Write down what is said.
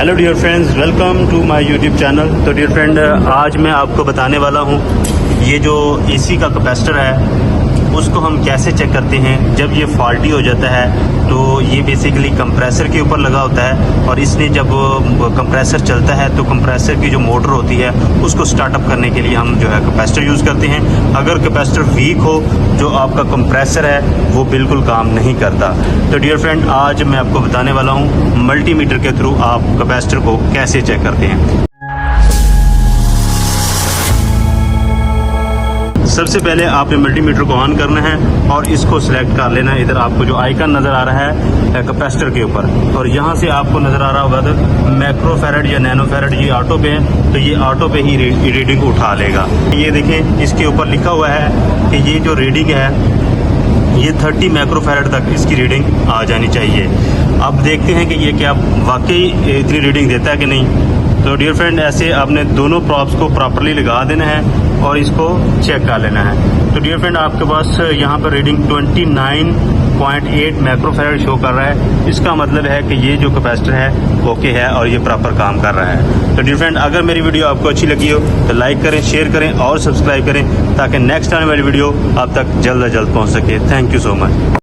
Hello dear friends, welcome to my YouTube channel. तो dear friend, आज मैं आपको बताने वाला हूँ ये जो एसी का कैपेसिटर है उसको हम कैसे चेक करते हैं। जब ये फॉल्टी हो जाता है तो ये बेसिकली कंप्रेसर के ऊपर लगा होता है और इसने जब कंप्रेसर चलता है तो कंप्रेसर की जो मोटर होती है उसको स्टार्टअप करने के लिए हम जो है कैपेसिटर यूज़ करते हैं। अगर कैपेसिटर वीक हो, जो आपका कंप्रेसर है वो बिल्कुल काम नहीं करता। तो डियर फ्रेंड, आज मैं आपको बताने वाला हूँ मल्टीमीटर के थ्रू आप कैपेसिटर को कैसे चेक करते हैं। सबसे पहले आपने मल्टीमीटर को ऑन करना है और इसको सिलेक्ट कर लेना है। इधर आपको जो आइकन नज़र आ रहा है कैपेसिटर के ऊपर, और यहाँ से आपको नज़र आ रहा होगा तो माइक्रोफैरड या नैनोफैरड, ये ऑटो पे है तो ये ऑटो पे ही रीडिंग उठा लेगा। ये देखें, इसके ऊपर लिखा हुआ है कि ये जो रीडिंग है ये 30 माइक्रोफैरड तक इसकी रीडिंग आ जानी चाहिए। अब देखते हैं कि ये क्या वाकई इतनी रीडिंग देता है कि नहीं। तो डियर फ्रेंड, ऐसे आपने दोनों प्रॉप्स को प्रॉपरली लगा देना है और इसको चेक कर लेना है। तो डियर फ्रेंड, आपके पास यहाँ पर रीडिंग 29.8 माइक्रोफैरड शो कर रहा है। इसका मतलब है कि ये जो कैपेसिटर है ओके है और ये प्रॉपर काम कर रहा है। तो डियर फ्रेंड, अगर मेरी वीडियो आपको अच्छी लगी हो तो लाइक करें, शेयर करें और सब्सक्राइब करें ताकि नेक्स्ट आने वाली वीडियो आप तक जल्द से जल्द पहुँच सके। Thank you so much.